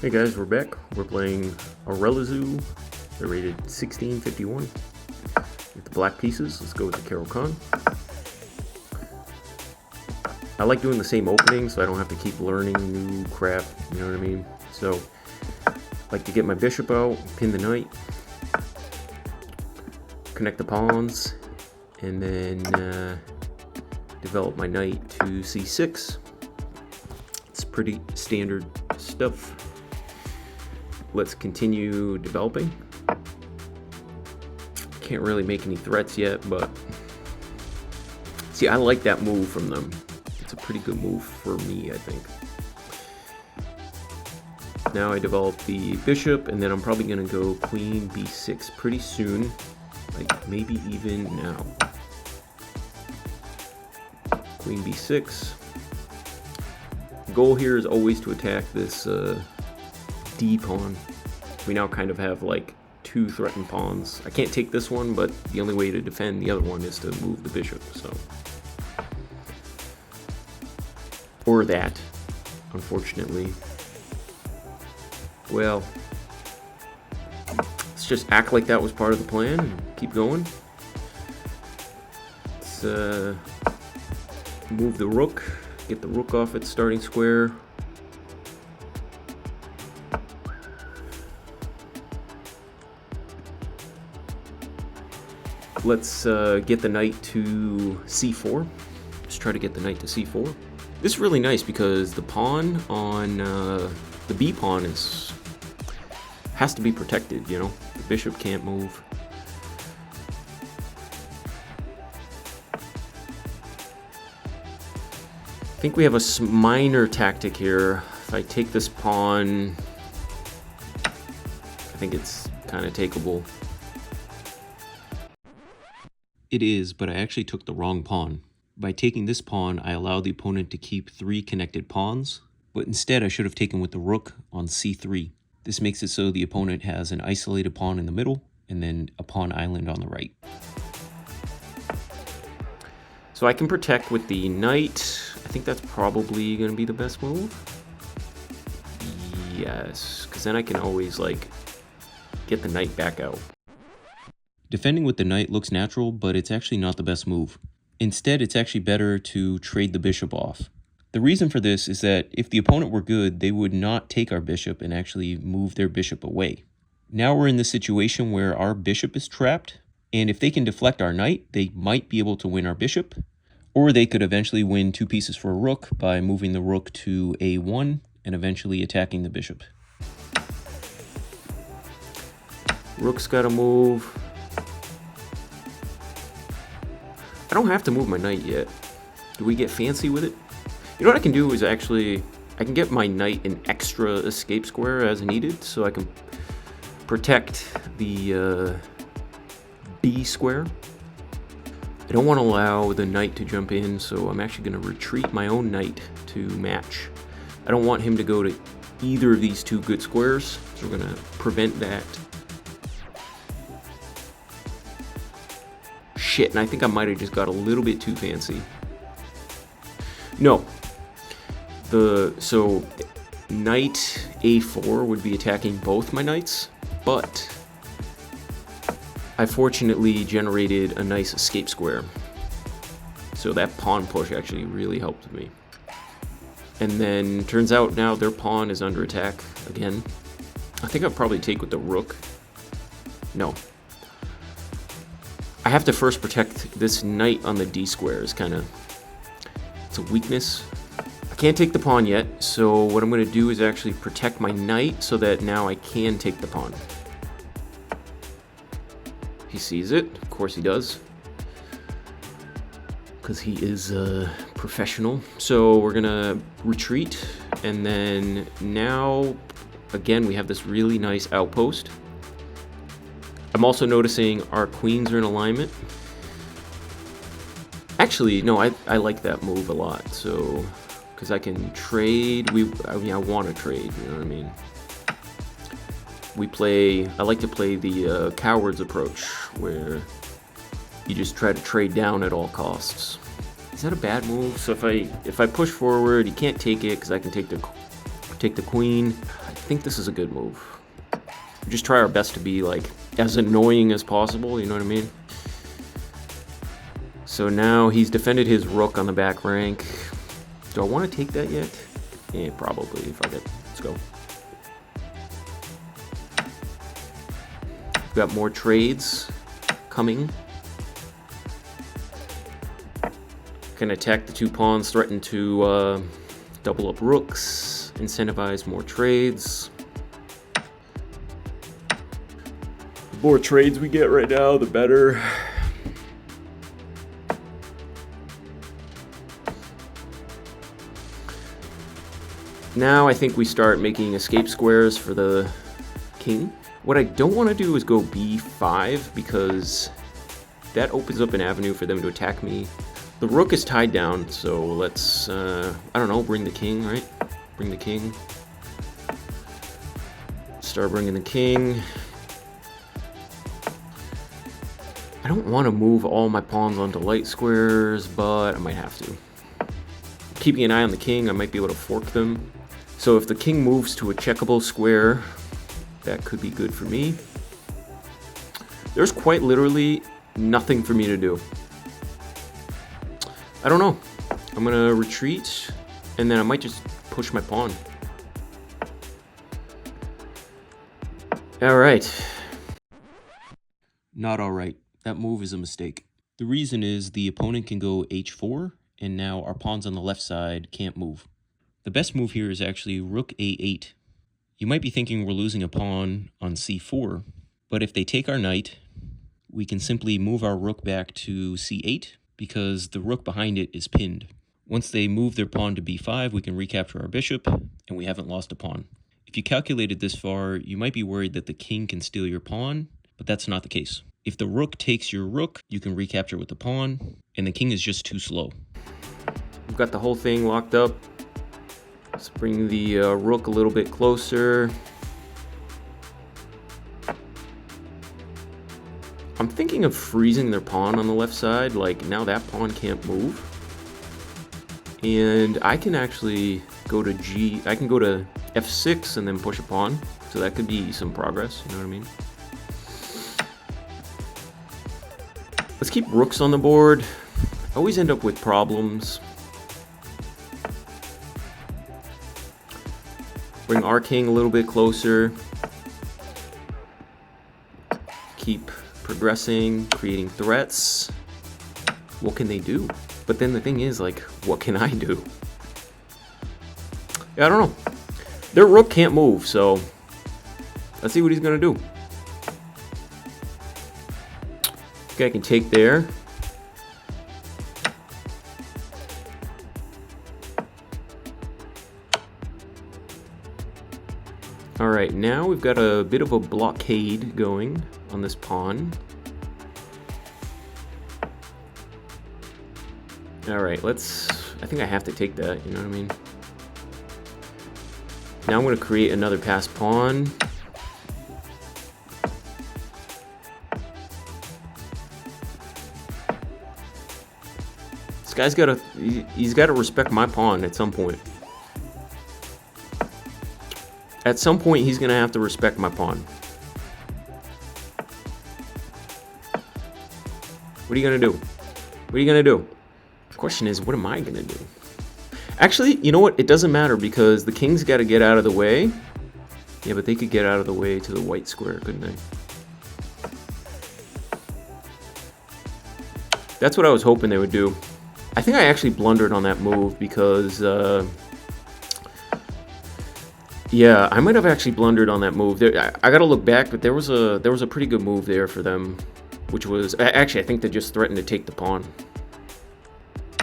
Hey guys, we're back. We're playing Arelazoo. They're rated 1651. With the black pieces, let's go with the Carol Khan. I like doing the same opening so I don't have to keep learning new crap, you know what I mean? So, I like to get my bishop out, pin the knight, connect the pawns, and then develop my knight to c6. It's pretty standard stuff. Let's continue developing. Can't really make any threats yet, but see, I like that move from them. It's a pretty good move for me, I think. Now I develop the bishop, and then I'm probably gonna go queen b6 pretty soon, like maybe even now. Queen b6. The goal here is always to attack this D pawn. We now kind of have like two threatened pawns. I can't take this one, but the only way to defend the other one is to move the bishop, so. Or that, unfortunately. Well, let's just act like that was part of the plan and keep going. Let's move the rook, get the rook off its starting square. Let's get the knight to c4. Let's try to get the knight to c4. This is really nice because the pawn on the b pawn has to be protected, you know? The bishop can't move. I think we have a minor tactic here. If I take this pawn, I think it's kind of takeable. It is, but I actually took the wrong pawn. By taking this pawn, I allowed the opponent to keep 3 connected pawns, but instead I should have taken with the rook on c3. This makes it so the opponent has an isolated pawn in the middle, and then a pawn island on the right. So I can protect with the knight. I think that's probably going to be the best move. Yes, because then I can always, like, get the knight back out. Defending with the knight looks natural, but it's actually not the best move. Instead, it's actually better to trade the bishop off. The reason for this is that if the opponent were good, they would not take our bishop and actually move their bishop away. Now we're in this situation where our bishop is trapped, and if they can deflect our knight, they might be able to win our bishop, or they could eventually win 2 pieces for a rook by moving the rook to a1 and eventually attacking the bishop. Rook's gotta move. I don't have to move my knight yet. Do we get fancy with it? You know what I can do is actually, I can get my knight an extra escape square as needed, so I can protect the B square. I don't want to allow the knight to jump in, so I'm actually going to retreat my own knight to match. I don't want him to go to either of these 2 good squares, so we're going to prevent that. Shit, and I think I might have just got a little bit too fancy. No. So knight a4 would be attacking both my knights, but I fortunately generated a nice escape square. So that pawn push actually really helped me. And then turns out now their pawn is under attack again. I think I'll probably take with the rook. No. I have to first protect this knight on the D square. It's a weakness. I can't take the pawn yet, so what I'm going to do is actually protect my knight so that now I can take the pawn. He sees it. Of course he does. Because he is a professional. So we're going to retreat, and then now, again, we have this really nice outpost. I'm also noticing our queens are in alignment. Actually, no, I like that move a lot. So, because I can trade. I want to trade. You know what I mean? I like to play the coward's approach, where you just try to trade down at all costs. Is that a bad move? So if I push forward, he can't take it because I can take the queen. think this is a good move. Just try our best to be like as annoying as possible, you know what I mean? So now he's defended his rook on the back rank. Do I want to take that yet? Yeah, probably. Fuck it. Let's go. We've got more trades coming. Can attack the 2 pawns, threaten to double up rooks, incentivize more trades. The more trades we get right now, the better. Now I think we start making escape squares for the king. What I don't want to do is go b5 because that opens up an avenue for them to attack me. The rook is tied down, so let's, I don't know, bring the king, right? Bring the king. Start bringing the king. I don't want to move all my pawns onto light squares, but I might have to. Keeping an eye on the king, I might be able to fork them. So if the king moves to a checkable square, that could be good for me. There's quite literally nothing for me to do. I don't know. I'm gonna retreat, and then I might just push my pawn. All right. Not all right. That move is a mistake. The reason is the opponent can go h4, and now our pawns on the left side can't move. The best move here is actually rook a8. You might be thinking we're losing a pawn on c4, but if they take our knight, we can simply move our rook back to c8 because the rook behind it is pinned. Once they move their pawn to b5, we can recapture our bishop, and we haven't lost a pawn. If you calculated this far, you might be worried that the king can steal your pawn, but that's not the case. If the rook takes your rook, you can recapture with the pawn, and the king is just too slow. We've got the whole thing locked up. Let's bring the rook a little bit closer. I'm thinking of freezing their pawn on the left side, like now that pawn can't move. And I can actually go to I can go to f6 and then push a pawn. So that could be some progress, you know what I mean? Let's keep rooks on the board. I always end up with problems. Bring our king a little bit closer. Keep progressing, creating threats. What can they do? But then the thing is, like, what can I do? Yeah, I don't know. Their rook can't move, so let's see what he's gonna do. Okay, I can take there. All right, now we've got a bit of a blockade going on this pawn. All right, I think I have to take that, you know what I mean? Now I'm gonna create another passed pawn. This guy's he's gotta respect my pawn at some point. At some point, he's gonna have to respect my pawn. What are you gonna do? What are you gonna do? The question is, what am I gonna do? Actually, you know what? It doesn't matter because the king's gotta get out of the way. Yeah, but they could get out of the way to the white square, couldn't they? That's what I was hoping they would do. I think I actually blundered on that move because, yeah, I might have actually blundered on that move. I gotta look back, but there was a pretty good move there for them, which was actually I think they just threatened to take the pawn.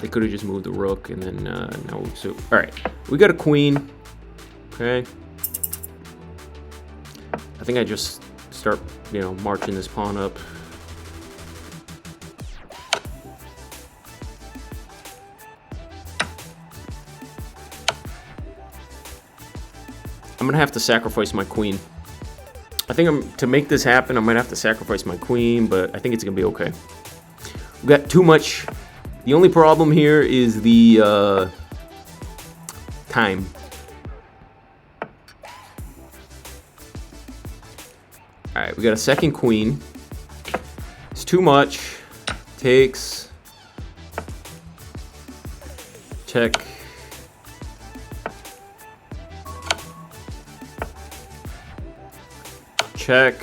They could have just moved the rook, and then no. So all right, we got a queen. Okay, I think I just start marching this pawn up. I'm gonna have to sacrifice my queen. I think to make this happen, I might have to sacrifice my queen, but I think it's gonna be okay. We've got too much. The only problem here is the time. right, we got a second queen. It's too much. Takes. Check. Check.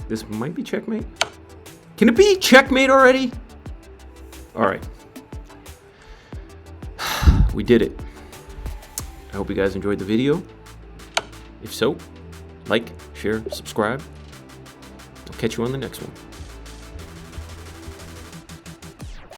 This might be checkmate. Can it be checkmate already? All right. We did it. I hope you guys enjoyed the video. If so, like, share, subscribe. I'll catch you on the next one.